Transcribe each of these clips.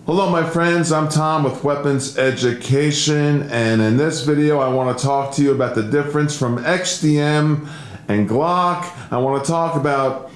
Hello my friends, I'm Tom with Weapons Education, and in this video I want to talk to you about the difference from XDM and Glock. I want to talk about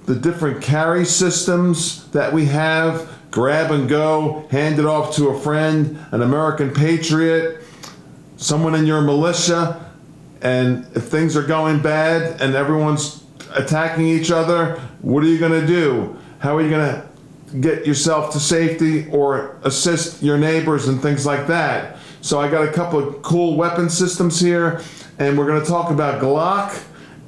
the different carry systems that we have, grab and go, hand it off to a friend, an American patriot, someone in your militia, and if things are going bad and everyone's attacking each other, what are you going to do? How are you going to get yourself to safety or assist your neighbors and things like that? So I got a couple of cool weapon systems here, and we're going to talk about Glock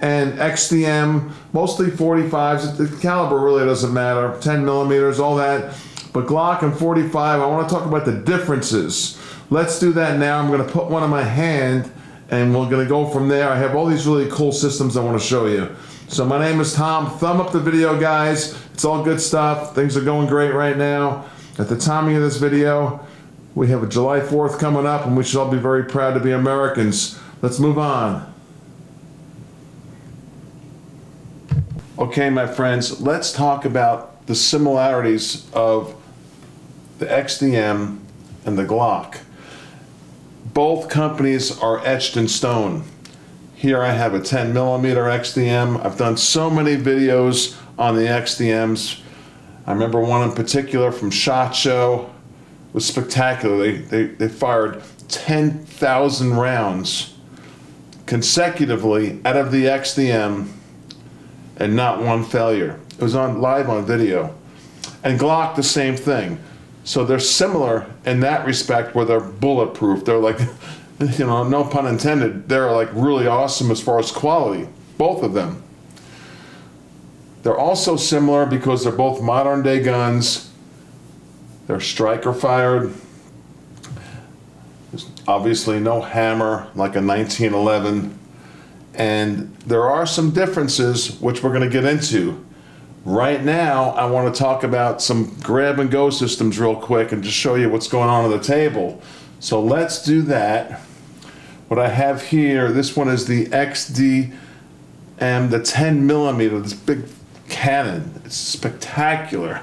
and XDM, mostly 45s. The caliber really doesn't matter, 10 millimeters, all that. But Glock and 45, I want to talk about the differences. Let's do that now. I'm going to put one in my hand and we're going to go from there. I have all these really cool systems I want to show you. So my name is Tom. Thumb up the video, guys. It's all good stuff. Things are going great right now. At the timing of this video, we have a July 4th coming up, and we should all be very proud to be Americans. Let's move on. Okay, my friends, let's talk about the similarities of the XDM and the Glock. Both companies are etched in stone. Here I have a 10 millimeter XDM. I've done so many videos on the XDMs. I remember one in particular from SHOT Show. It was spectacular. They fired 10,000 rounds consecutively out of the XDM and not one failure. It was live on video. And Glock, the same thing. So they're similar in that respect where they're bulletproof. They're like, you know, no pun intended, they're like really awesome as far as quality, both of them. They're also similar because they're both modern day guns. They're striker fired. There's obviously no hammer like a 1911. And there are some differences which we're going to get into. Right now, I want to talk about some grab and go systems real quick and just show you what's going on the table. So let's do that. What I have here, this one is the XDM, the 10 millimeter, this big cannon. It's spectacular.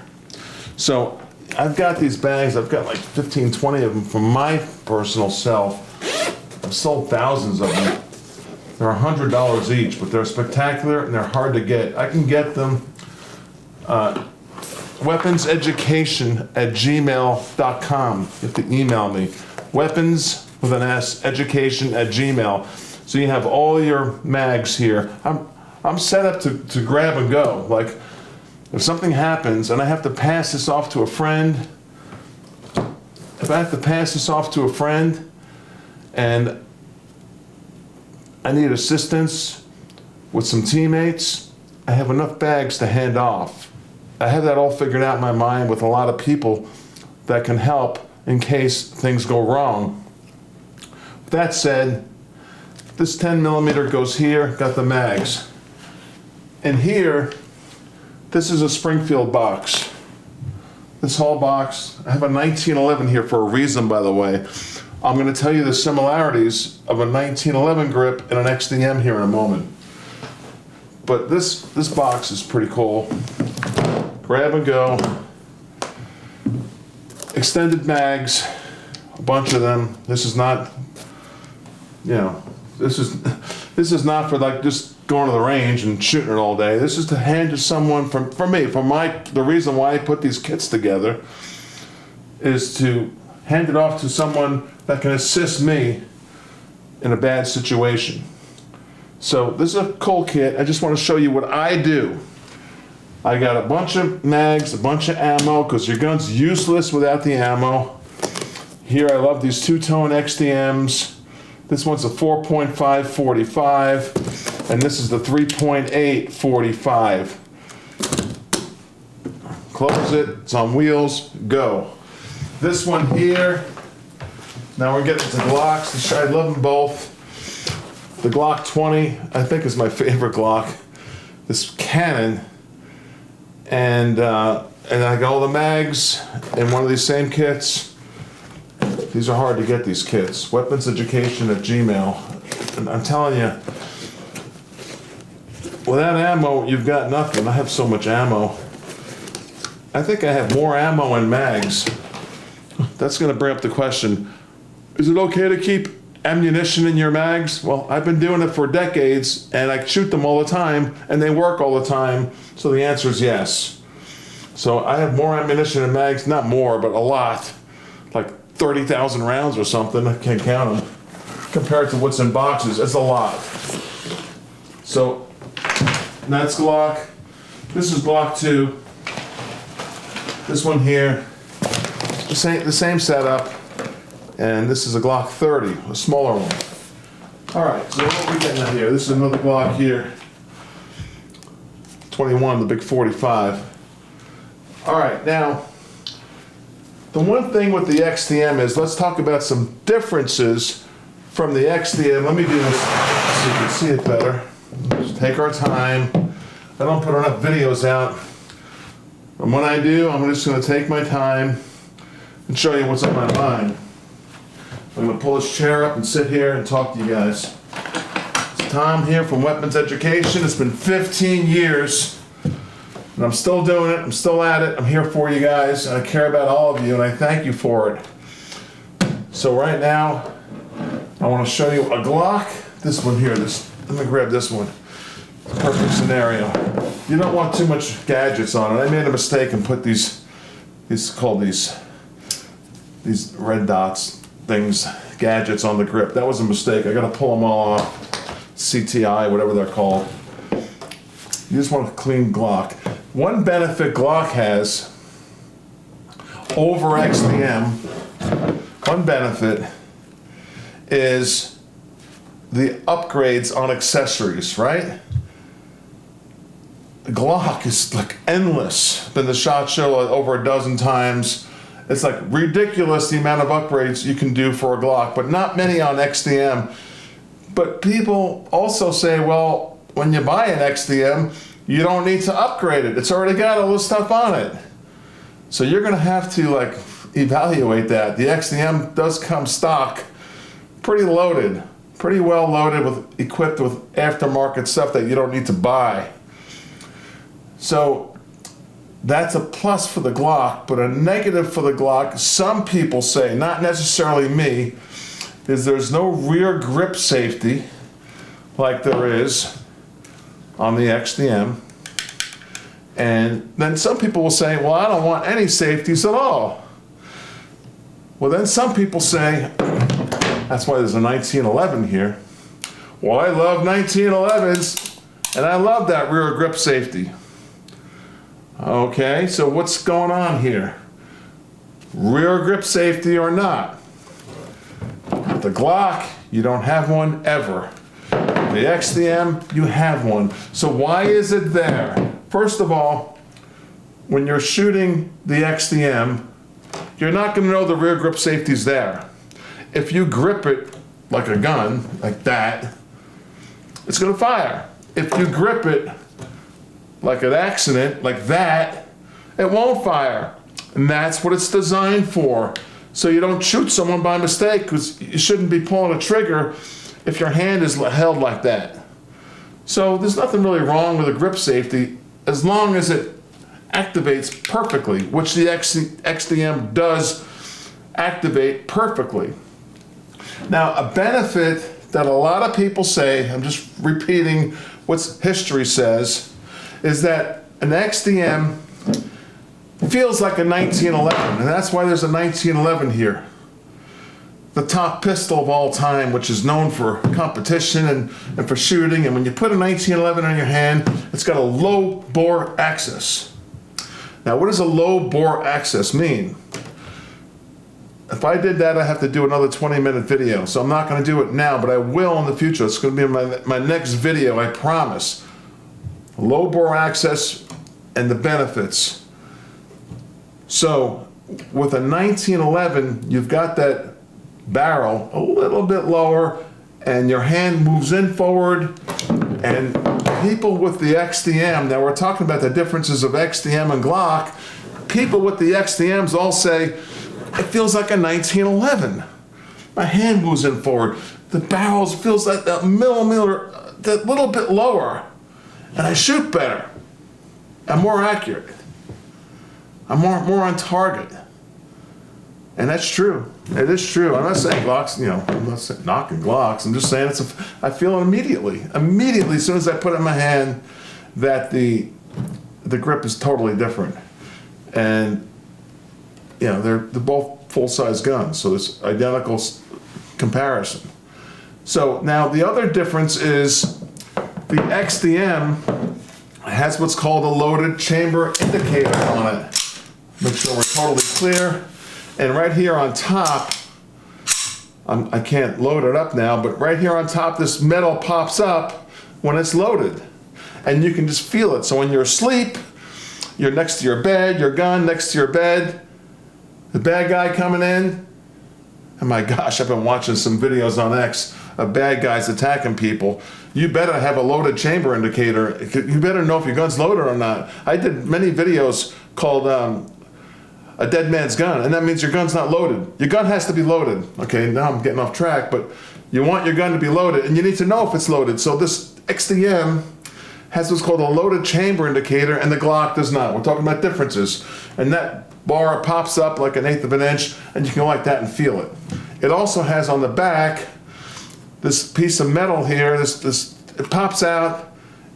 So I've got these bags, I've got like 15, 20 of them from my personal self. I've sold thousands of them. They're $100 each, but they're spectacular and they're hard to get. I can get them weaponseducation@gmail.com. You have to email me. Weapons with an S, education@gmail. So you have all your mags here. I'm set up to grab and go. Like if something happens and I have to pass this off to a friend, and I need assistance with some teammates, I have enough bags to hand off. I have that all figured out in my mind with a lot of people that can help in case things go wrong. With that said, this 10 millimeter goes here, got the mags. And here, this is a Springfield box. This whole box, I have a 1911 here for a reason, by the way. I'm going to tell you the similarities of a 1911 grip and an XDM here in a moment. But this box is pretty cool. Grab and go. Extended mags, a bunch of them. This is not, you know, this is not for like just going to the range and shooting it all day. This is to hand to someone the reason why I put these kits together is to hand it off to someone that can assist me in a bad situation. So this is a cool kit. I just want to show you what I do. I got a bunch of mags, a bunch of ammo, because your gun's useless without the ammo. Here I love these two-tone XDMs. This one's a 4.5 45, and this is the 3.8 45. Close it, it's on wheels, go. This one here, now we're getting to Glocks. I love them both. The Glock 20, I think, is my favorite Glock. This cannon, and I got all the mags in one of these same kits. These are hard to get, these kits. Weaponseducation@gmail. And I'm telling you, without ammo, you've got nothing. I have so much ammo. I think I have more ammo and mags. That's going to bring up the question, is it okay to keep ammunition in your mags? Well, I've been doing it for decades, and I shoot them all the time, and they work all the time, so the answer is yes. So I have more ammunition and mags, not more, but a lot, like 30,000 rounds or something, I can't count them, compared to what's in boxes. It's a lot. So that's Glock. This is Glock 2. This one here, the same setup, and this is a Glock 30, a smaller one. All right, so what are we getting at here? This is another Glock here, 21, the big 45. All right, now, the one thing with the XDM is, let's talk about some differences from the XDM. Let me do this so you can see it better. Just take our time. I don't put enough videos out. And when I do, I'm just going to take my time and show you what's on my mind. I'm going to pull this chair up and sit here and talk to you guys. It's Tom here from Weapons Education. It's been 15 years, and I'm still doing it. I'm still at it. I'm here for you guys, and I care about all of you, and I thank you for it. So right now, I want to show you a Glock. This one here. Let me grab this one. Perfect scenario. You don't want too much gadgets on it. I made a mistake and put these red dots things, gadgets on the grip. That was a mistake. I gotta pull them all off. CTI, whatever they're called. You just want a clean Glock. One benefit Glock has over XDM, one benefit is the upgrades on accessories, right? Glock is like endless. Been to the SHOT Show over a dozen times. It's like ridiculous the amount of upgrades you can do for a Glock, but not many on XDM. But people also say, well, when you buy an XDM, you don't need to upgrade it. It's already got all this stuff on it. So you're gonna have to like evaluate that. The XDM does come stock, pretty loaded, pretty well loaded, equipped with aftermarket stuff that you don't need to buy. So that's a plus for the Glock, but a negative for the Glock, some people say, not necessarily me, is there's no rear grip safety like there is on the XDM. And then some people will say, well, I don't want any safeties at all. Well, then some people say, that's why there's a 1911 here. Well, I love 1911s, and I love that rear grip safety. Okay, so what's going on here? Rear grip safety or not? With the Glock, you don't have one ever. The XDM, you have one. So why is it there? First of all, when you're shooting the XDM, you're not going to know the rear grip safety's there. If you grip it like a gun, like that, it's going to fire. If you grip it like an accident, like that, it won't fire. And that's what it's designed for. So you don't shoot someone by mistake, because you shouldn't be pulling a trigger if your hand is held like that. So there's nothing really wrong with the grip safety as long as it activates perfectly, which the XDM does activate perfectly. Now, a benefit that a lot of people say, I'm just repeating what history says, is that an XDM feels like a 1911, and that's why there's a 1911 here. The top pistol of all time, which is known for competition and for shooting, and when you put a 1911 on your hand, it's got a low bore access. Now, what does a low bore access mean? If I did that, I have to do another 20-minute video, so I'm not going to do it now, but I will in the future. It's going to be my next video, I promise. Low bore access and the benefits. So with a 1911, you've got that barrel a little bit lower, and your hand moves in forward. And people with the XDM, now we're talking about the differences of XDM and Glock, people with the XDMs all say, it feels like a 1911. My hand moves in forward. The barrel feels like that millimeter, that little bit lower. And I shoot better. I'm more accurate. I'm more on target. And that's true. It is true. I'm not saying Glocks, I'm not saying knocking Glocks. I'm just saying I feel it immediately. Immediately, as soon as I put it in my hand, that the grip is totally different. And, they're both full-size guns, so it's identical comparison. So now the other difference is the XDM has what's called a loaded chamber indicator on it. Make sure we're totally clear. And right here on top, I can't load it up now, but right here on top, this metal pops up when it's loaded. And you can just feel it. So when you're asleep, you're next to your bed, your gun next to your bed, the bad guy coming in. And my gosh, I've been watching some videos on X of bad guys attacking people. You better have a loaded chamber indicator. You better know if your gun's loaded or not. I did many videos called a dead man's gun, and that means your gun's not loaded. Your gun has to be loaded. Okay, now I'm getting off track, but you want your gun to be loaded, and you need to know if it's loaded. So this XDM has what's called a loaded chamber indicator, and the Glock does not. We're talking about differences. And that bar pops up like 1/8 of an inch, and you can go like that and feel it. It also has on the back this piece of metal here. It pops out,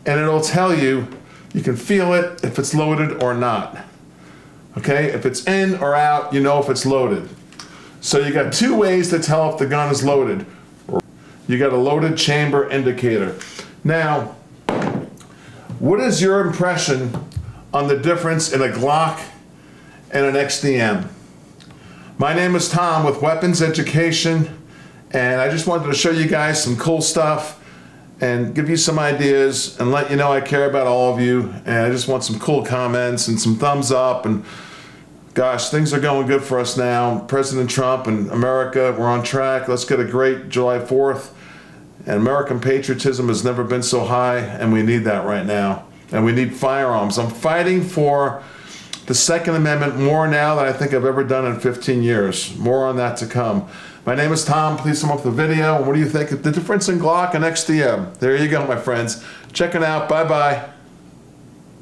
and it'll tell you, you can feel it if it's loaded or not. Okay, if it's in or out, you know if it's loaded. So you got two ways to tell if the gun is loaded. You got a loaded chamber indicator. Now, what is your impression on the difference in a Glock and an XDM? My name is Tom with Weapons Education, and I just wanted to show you guys some cool stuff and give you some ideas and let you know I care about all of you, and I just want some cool comments and some thumbs up. And gosh, things are going good for us now. President Trump and America, we're on track. Let's get a great July 4th. And American patriotism has never been so high, and we need that right now. And we need firearms. I'm fighting for the Second Amendment more now than I think I've ever done in 15 years. More on that to come. My name is Tom. Please sum up the video. What do you think of the difference in Glock and XDM? There you go, my friends. Check it out. Bye-bye.